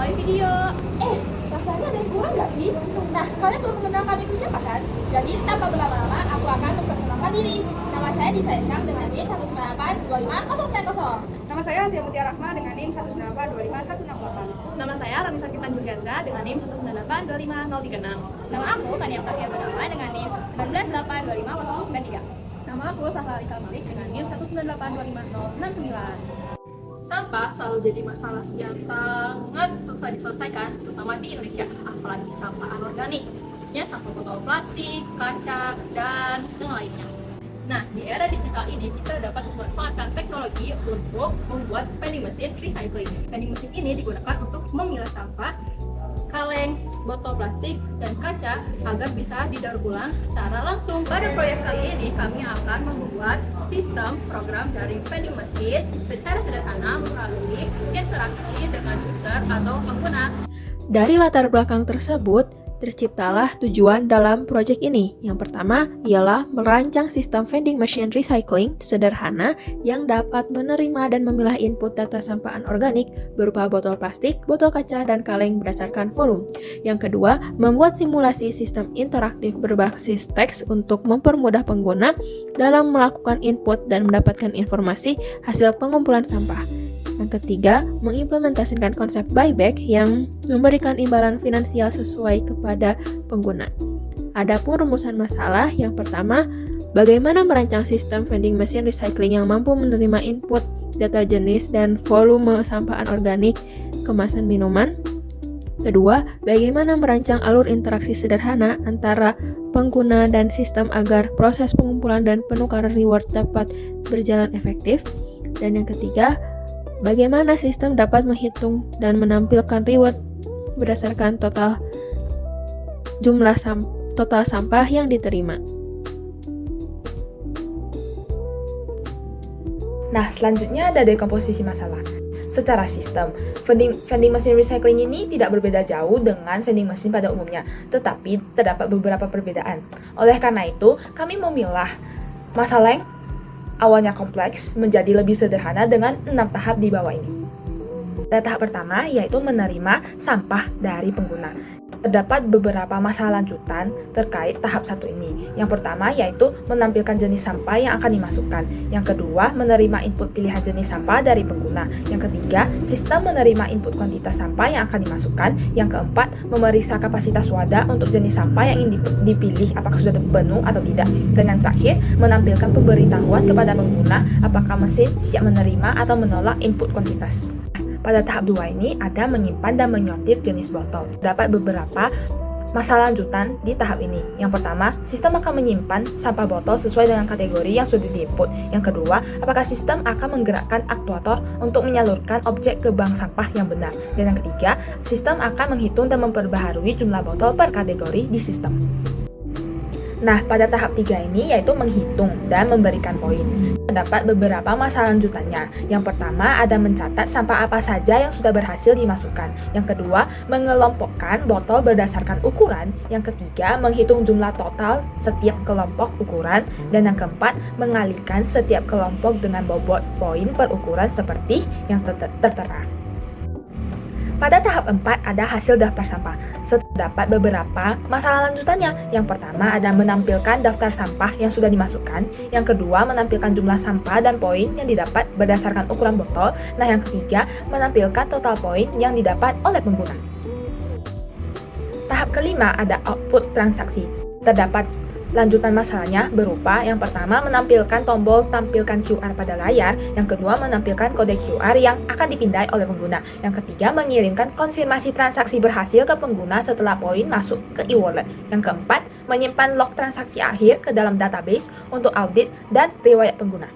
mulai video. Rasanya ada yang kurang nggak sih? Nah, kalian belum mengenal kami itu siapa kan? Jadi, tanpa berlama-lama, aku akan memperkenalkan diri. Nama saya Disa Esyam dengan NIM 1982500. Nama saya Asia Mutia Rahma dengan NIM 1825168. Nama saya Ranisa Kitan Jugandra dengan NIM 1982536. Nama aku Tania Fatia Gunawan dengan NIM 198250093. Nama aku Sahla Alika Malik dengan NIM 198250069. Sampah selalu jadi masalah yang sangat susah diselesaikan, terutama di Indonesia, apalagi sampah anorganik, khususnya sampah botol plastik, kaca, dan yang lainnya. Nah, di era digital ini kita dapat memanfaatkan teknologi untuk membuat vending machine recycling. Vending machine ini digunakan untuk memilah sampah, kaleng, botol plastik, dan kaca agar bisa didaur ulang secara langsung. Pada proyek kali ini kami akan membuat sistem program dari vending machine secara sederhana melalui interaksi dengan user atau pengguna. Dari latar belakang tersebut, terciptalah tujuan dalam proyek ini. Yang pertama ialah merancang sistem vending machine recycling sederhana yang dapat menerima dan memilah input data sampah anorganik berupa botol plastik, botol kaca, dan kaleng berdasarkan volume. Yang kedua, membuat simulasi sistem interaktif berbasis teks untuk mempermudah pengguna dalam melakukan input dan mendapatkan informasi hasil pengumpulan sampah. Yang ketiga, mengimplementasikan konsep buyback yang memberikan imbalan finansial sesuai kepada pengguna. Adapun rumusan masalah, yang pertama, bagaimana merancang sistem vending machine recycling yang mampu menerima input data jenis dan volume sampah anorganik kemasan minuman. Kedua, bagaimana merancang alur interaksi sederhana antara pengguna dan sistem agar proses pengumpulan dan penukaran reward dapat berjalan efektif. Dan yang ketiga, bagaimana sistem dapat menghitung dan menampilkan reward berdasarkan total sampah yang diterima. Nah, selanjutnya ada dekomposisi masalah. Secara sistem, vending machine recycling ini tidak berbeda jauh dengan vending machine pada umumnya, tetapi terdapat beberapa perbedaan. Oleh karena itu, kami memilah masalah yang awalnya kompleks menjadi lebih sederhana dengan 6 tahap di bawah ini. Pada tahap pertama yaitu menerima sampah dari pengguna. Terdapat beberapa masalah lanjutan terkait tahap 1 ini. Yang pertama yaitu menampilkan jenis sampah yang akan dimasukkan. Yang kedua, menerima input pilihan jenis sampah dari pengguna. Yang ketiga, sistem menerima input kuantitas sampah yang akan dimasukkan. Yang keempat, memeriksa kapasitas wadah untuk jenis sampah yang ingin dipilih apakah sudah penuh atau tidak. Dan yang terakhir, menampilkan pemberitahuan kepada pengguna apakah mesin siap menerima atau menolak input kuantitas. Pada tahap 2 ini ada menyimpan dan menyortir jenis botol. Dapat beberapa masalah lanjutan di tahap ini. Yang pertama, sistem akan menyimpan sampah botol sesuai dengan kategori yang sudah diinput. Yang kedua, apakah sistem akan menggerakkan aktuator untuk menyalurkan objek ke bank sampah yang benar. Dan yang ketiga, sistem akan menghitung dan memperbaharui jumlah botol per kategori di sistem. Nah, pada tahap 3 ini yaitu menghitung dan memberikan poin. Terdapat beberapa masalah lanjutannya. Yang pertama, ada mencatat sampah apa saja yang sudah berhasil dimasukkan. Yang kedua, mengelompokkan botol berdasarkan ukuran. Yang ketiga, menghitung jumlah total setiap kelompok ukuran. Dan yang keempat, mengalihkan setiap kelompok dengan bobot poin per ukuran seperti yang tertera. Pada tahap 4 ada hasil daftar sampah. Terdapat beberapa masalah lanjutannya. Yang pertama ada menampilkan daftar sampah yang sudah dimasukkan. Yang kedua menampilkan jumlah sampah dan poin yang didapat berdasarkan ukuran botol. Nah, yang ketiga menampilkan total poin yang didapat oleh pengguna. Tahap kelima ada output transaksi. Terdapat lanjutan masalahnya berupa yang pertama menampilkan tombol tampilkan QR pada layar, yang kedua menampilkan kode QR yang akan dipindai oleh pengguna, yang ketiga mengirimkan konfirmasi transaksi berhasil ke pengguna setelah poin masuk ke e-wallet, yang keempat menyimpan log transaksi akhir ke dalam database untuk audit dan riwayat pengguna.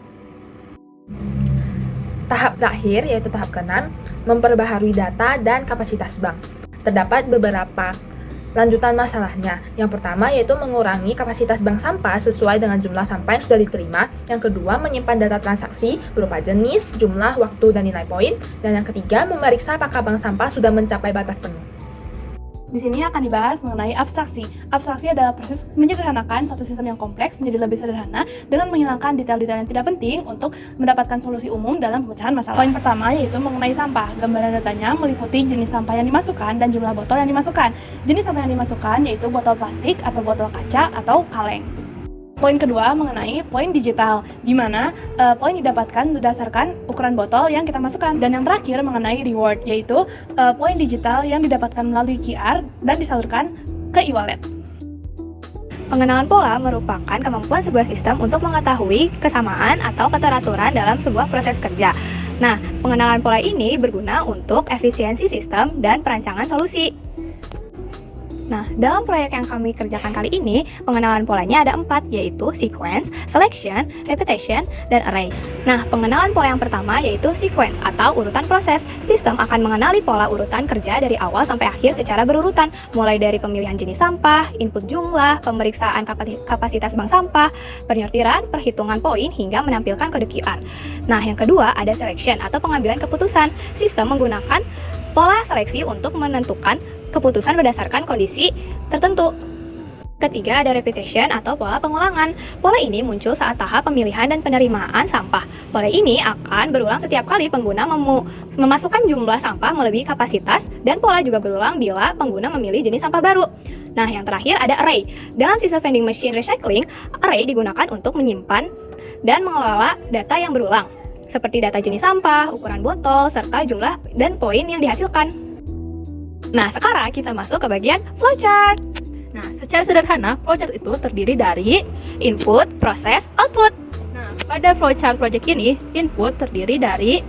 Tahap terakhir yaitu tahap ke-6, memperbaharui data dan kapasitas bank. Terdapat beberapa lanjutan masalahnya. Yang pertama yaitu mengurangi kapasitas bank sampah sesuai dengan jumlah sampah yang sudah diterima. Yang kedua, menyimpan data transaksi berupa jenis, jumlah, waktu, dan nilai poin. Dan yang ketiga, memeriksa apakah bank sampah sudah mencapai batas penuh. Di sini akan dibahas mengenai abstraksi. Abstraksi adalah proses menyederhanakan suatu sistem yang kompleks menjadi lebih sederhana dengan menghilangkan detail-detail yang tidak penting untuk mendapatkan solusi umum dalam pemecahan masalah. Poin pertama yaitu mengenai sampah. Gambaran datanya meliputi jenis sampah yang dimasukkan dan jumlah botol yang dimasukkan. Jenis sampah yang dimasukkan yaitu botol plastik atau botol kaca atau kaleng. Poin kedua mengenai poin digital, di mana poin didapatkan berdasarkan ukuran botol yang kita masukkan. Dan yang terakhir mengenai reward, yaitu poin digital yang didapatkan melalui QR dan disalurkan ke e-wallet. Pengenalan pola merupakan kemampuan sebuah sistem untuk mengetahui kesamaan atau keteraturan dalam sebuah proses kerja. Nah, pengenalan pola ini berguna untuk efisiensi sistem dan perancangan solusi. Nah, dalam proyek yang kami kerjakan kali ini, pengenalan polanya ada 4, yaitu sequence, selection, repetition, dan array. Nah, pengenalan pola yang pertama yaitu sequence atau urutan proses. Sistem akan mengenali pola urutan kerja dari awal sampai akhir secara berurutan, mulai dari pemilihan jenis sampah, input jumlah, pemeriksaan kapasitas bank sampah, penyortiran, perhitungan poin, hingga menampilkan kode QR. Nah, yang kedua ada selection atau pengambilan keputusan. Sistem menggunakan pola seleksi untuk menentukan keputusan berdasarkan kondisi tertentu. Ketiga ada repetition atau pola pengulangan. Pola ini muncul saat tahap pemilihan dan penerimaan sampah. Pola ini akan berulang setiap kali pengguna memasukkan jumlah sampah melebihi kapasitas, dan pola juga berulang bila pengguna memilih jenis sampah baru. Nah, yang terakhir ada array. Dalam sistem vending machine recycling, array digunakan untuk menyimpan dan mengelola data yang berulang, seperti data jenis sampah, ukuran botol, serta jumlah dan poin yang dihasilkan. Nah, sekarang kita masuk ke bagian flowchart. Nah, secara sederhana, flowchart itu terdiri dari input, proses, output. Nah, pada flowchart project ini, input terdiri dari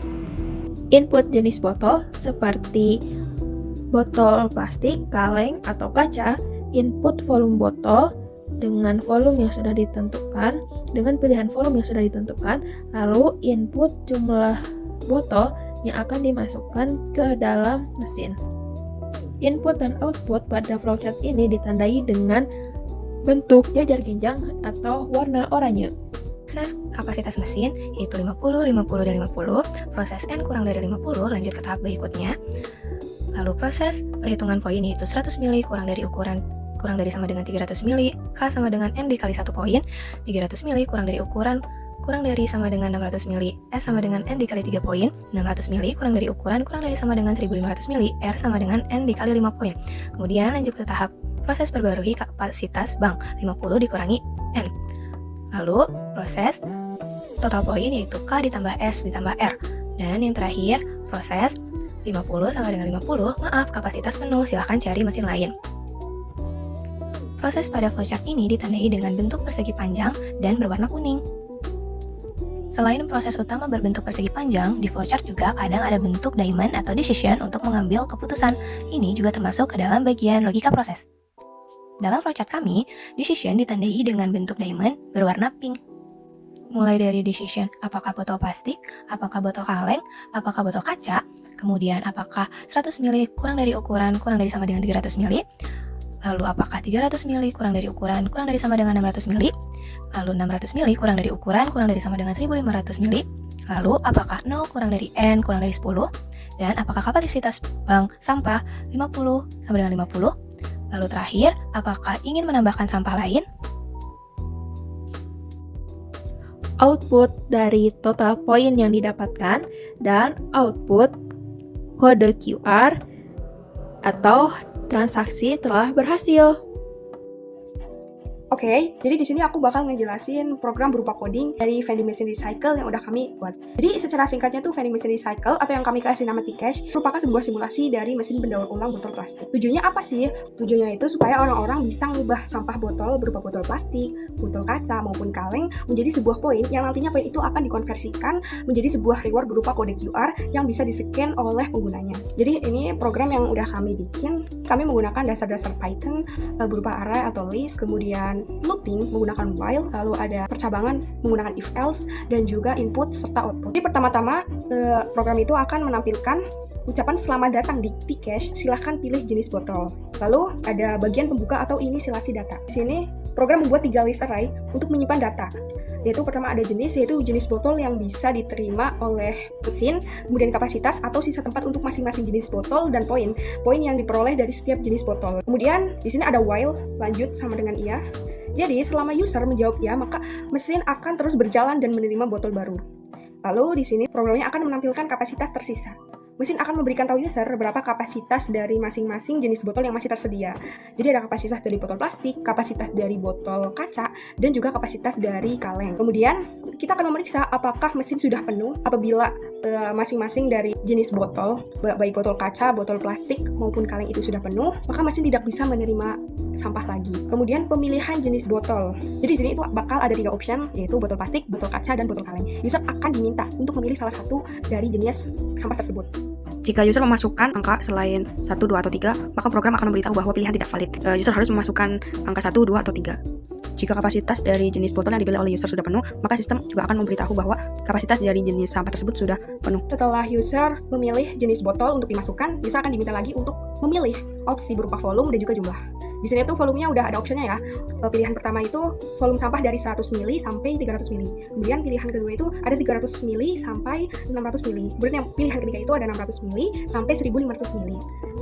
input jenis botol seperti botol plastik, kaleng, atau kaca, input volume botol dengan volume yang sudah ditentukan, dengan pilihan volume yang sudah ditentukan, lalu input jumlah botol yang akan dimasukkan ke dalam mesin. Input dan output pada flowchart ini ditandai dengan bentuk jajar genjang atau warna oranye. Proses kapasitas mesin yaitu 50, 50, dan 50. Proses N kurang dari 50 lanjut ke tahap berikutnya. Lalu proses perhitungan poin yaitu 100 mili kurang dari ukuran kurang dari sama dengan 300 mili, K sama dengan N dikali 1 poin, 300 mili kurang dari ukuran kurang dari sama dengan 600 mili, S sama dengan N dikali 3 poin, 600 mili kurang dari ukuran kurang dari sama dengan 1500 mili, R sama dengan N dikali 5 poin. Kemudian lanjut ke tahap proses perbarui kapasitas bank, 50 dikurangi N. Lalu proses total poin yaitu K ditambah S ditambah R. Dan yang terakhir proses 50 sama dengan 50, maaf kapasitas penuh, silahkan cari mesin lain. Proses pada flowchart ini ditandai dengan bentuk persegi panjang dan berwarna kuning. Selain proses utama berbentuk persegi panjang, di flowchart juga kadang ada bentuk diamond atau decision untuk mengambil keputusan. Ini juga termasuk ke dalam bagian logika proses. Dalam flowchart kami, decision ditandai dengan bentuk diamond berwarna pink. Mulai dari decision, apakah botol plastik, apakah botol kaleng, apakah botol kaca, kemudian apakah 100 ml kurang dari ukuran kurang dari sama dengan 300 ml, lalu apakah 300 ml kurang dari ukuran kurang dari sama dengan 600 ml, lalu 600 ml kurang dari ukuran kurang dari sama dengan 1500 ml, lalu apakah 0 kurang dari N kurang dari 10, dan apakah kapasitas bank sampah 50 sama dengan 50, lalu terakhir apakah ingin menambahkan sampah lain. Output dari total poin yang didapatkan dan output kode QR atau transaksi telah berhasil. Oke, jadi di sini aku bakal ngejelasin program berupa coding dari vending machine recycle yang udah kami buat. Jadi secara singkatnya tuh vending machine recycle atau yang kami kasih nama T-Cash merupakan sebuah simulasi dari mesin pendaur ulang botol plastik. Tujuannya apa sih? Tujuannya itu supaya orang-orang bisa ngubah sampah botol berupa botol plastik, botol kaca maupun kaleng menjadi sebuah poin yang nantinya poin itu akan dikonversikan menjadi sebuah reward berupa kode QR yang bisa di-scan oleh penggunanya. Jadi ini program yang udah kami bikin. Kami menggunakan dasar-dasar Python berupa array atau list, kemudian looping menggunakan while, lalu ada percabangan menggunakan if else, dan juga input serta output. Jadi pertama-tama program itu akan menampilkan ucapan selamat datang di T-Cash, silahkan pilih jenis botol. Lalu ada bagian pembuka atau inisialisasi data. Di sini program membuat 3 list array untuk menyimpan data. Yaitu pertama ada yaitu jenis botol yang bisa diterima oleh mesin, kemudian kapasitas atau sisa tempat untuk masing-masing jenis botol, dan poin yang diperoleh dari setiap jenis botol. Kemudian di sini ada while, lanjut sama dengan iya. Jadi selama user menjawab ya, maka mesin akan terus berjalan dan menerima botol baru. Lalu di sini programnya akan menampilkan kapasitas tersisa. Mesin akan memberikan tahu user berapa kapasitas dari masing-masing jenis botol yang masih tersedia. Jadi ada kapasitas dari botol plastik, kapasitas dari botol kaca, dan juga kapasitas dari kaleng. Kemudian kita akan memeriksa apakah mesin sudah penuh. Apabila masing-masing dari jenis botol, baik botol kaca, botol plastik, maupun kaleng itu sudah penuh, maka mesin tidak bisa menerima sampah lagi. Kemudian pemilihan jenis botol. Jadi di sini itu bakal ada 3 option, yaitu botol plastik, botol kaca, dan botol kaleng. User akan diminta untuk memilih salah satu dari jenis sampah tersebut. Jika user memasukkan angka selain 1, 2, atau 3, maka program akan memberitahu bahwa pilihan tidak valid. User harus memasukkan angka 1, 2, atau 3. Jika kapasitas dari jenis botol yang dipilih oleh user sudah penuh, maka sistem juga akan memberitahu bahwa kapasitas dari jenis sampah tersebut sudah penuh. Setelah user memilih jenis botol untuk dimasukkan, user akan diminta lagi untuk memilih opsi berupa volume dan juga jumlah. Di sini tuh volumenya udah ada optionnya ya. Pilihan pertama itu volume sampah dari 100 ml sampai 300 ml. Kemudian pilihan kedua itu ada 300 ml sampai 600 ml. Kemudian yang pilihan ketiga itu ada 600 ml sampai 1500 ml.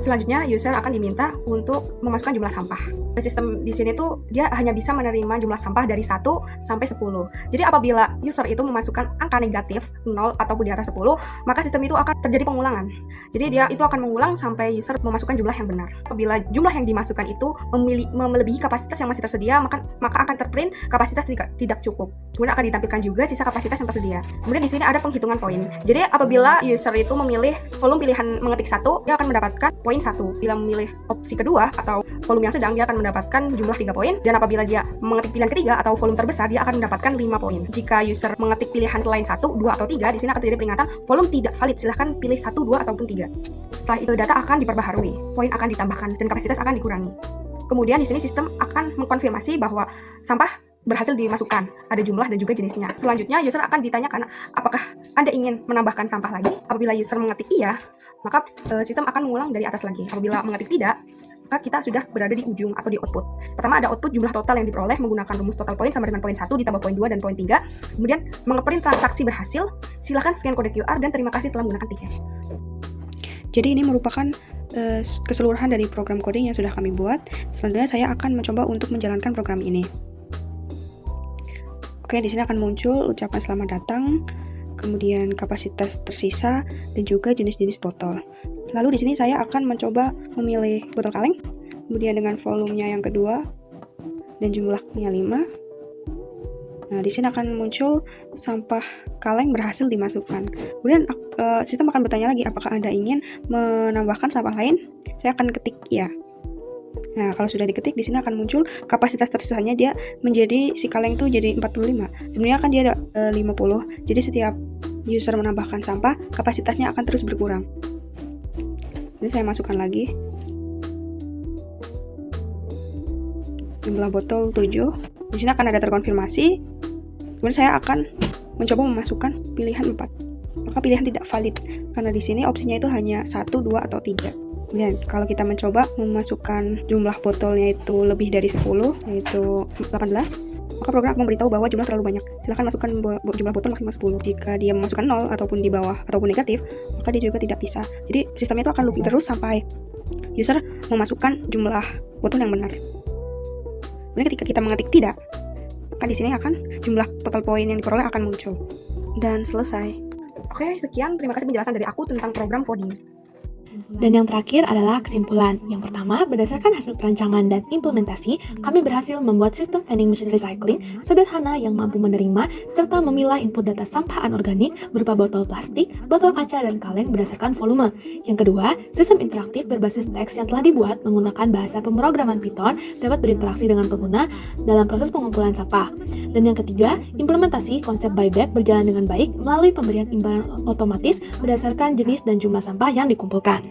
Selanjutnya user akan diminta untuk memasukkan jumlah sampah. Sistem di sini tuh dia hanya bisa menerima jumlah sampah dari 1 sampai 10. Jadi apabila user itu memasukkan angka negatif 0 ataupun di atas 10, maka sistem itu akan terjadi pengulangan. Jadi dia itu akan mengulang sampai user memasukkan jumlah yang benar. Apabila jumlah yang dimasukkan itu melebihi kapasitas yang masih tersedia, maka akan terprint kapasitas tidak cukup. Kemudian akan ditampilkan juga sisa kapasitas yang tersedia. Kemudian di sini ada penghitungan poin. Jadi apabila user itu memilih volume pilihan mengetik 1, dia akan mendapatkan poin 1. Bila memilih opsi kedua atau volume yang sedang, dia akan mendapatkan jumlah 3 poin. Dan apabila dia mengetik pilihan ketiga atau volume terbesar, dia akan mendapatkan 5 poin. Jika user mengetik pilihan selain 1, 2, atau 3, di sini akan terjadi peringatan volume tidak valid. Silahkan pilih 1, 2, ataupun 3. Setelah itu data akan diperbaharui, poin akan ditambahkan, dan kapasitas akan dikurangi. Kemudian di sini sistem akan mengkonfirmasi bahwa sampah berhasil dimasukkan, ada jumlah dan juga jenisnya. Selanjutnya user akan ditanyakan apakah Anda ingin menambahkan sampah lagi. Apabila user mengetik iya, maka sistem akan mengulang dari atas lagi. Apabila mengetik tidak, maka kita sudah berada di ujung atau di output. Pertama ada output jumlah total yang diperoleh menggunakan rumus total poin sama dengan poin 1 ditambah poin 2 dan poin 3. Kemudian mengeprint transaksi berhasil, silakan scan kode QR dan terima kasih telah menggunakan T-Cash. Jadi ini merupakan keseluruhan dari program coding yang sudah kami buat. Selanjutnya saya akan mencoba untuk menjalankan program ini. Oke, di sini akan muncul ucapan selamat datang, kemudian kapasitas tersisa, dan juga jenis-jenis botol. Lalu di sini saya akan mencoba memilih botol kaleng, kemudian dengan volumenya yang kedua, dan jumlahnya 5. Nah, di sini akan muncul sampah kaleng berhasil dimasukkan. Kemudian sistem akan bertanya lagi, apakah Anda ingin menambahkan sampah lain? Saya akan ketik ya. Nah, kalau sudah diketik, di sini akan muncul kapasitas tersisanya, dia menjadi si kaleng itu jadi 45. Sebenarnya kan dia ada 50. Jadi setiap user menambahkan sampah, kapasitasnya akan terus berkurang. Ini saya masukkan lagi. Jumlah botol 7. Di sini akan ada terkonfirmasi. Kemudian saya akan mencoba memasukkan pilihan 4. Maka pilihan tidak valid karena di sini opsinya itu hanya 1, 2, atau 3. Kemudian kalau kita mencoba memasukkan jumlah botolnya itu lebih dari 10, yaitu 18, maka program akan memberitahu bahwa jumlah terlalu banyak. Silahkan masukkan jumlah botol maksimal 10. Jika dia memasukkan 0 ataupun di bawah ataupun negatif, maka dia juga tidak bisa. Jadi sistemnya itu akan looping terus sampai user memasukkan jumlah botol yang benar. Kemudian ketika kita mengetik tidak, maka di sini akan jumlah total poin yang diperoleh akan muncul. Dan selesai. Oke, sekian. Terima kasih penjelasan dari aku tentang program coding. Dan yang terakhir adalah kesimpulan. Yang pertama, berdasarkan hasil perancangan dan implementasi, kami berhasil membuat sistem vending machine recycling sederhana yang mampu menerima serta memilah input data sampah anorganik berupa botol plastik, botol kaca, dan kaleng berdasarkan volume. Yang kedua, sistem interaktif berbasis teks yang telah dibuat menggunakan bahasa pemrograman Python dapat berinteraksi dengan pengguna dalam proses pengumpulan sampah. Dan yang ketiga, implementasi konsep buyback berjalan dengan baik melalui pemberian imbalan otomatis berdasarkan jenis dan jumlah sampah yang dikumpulkan.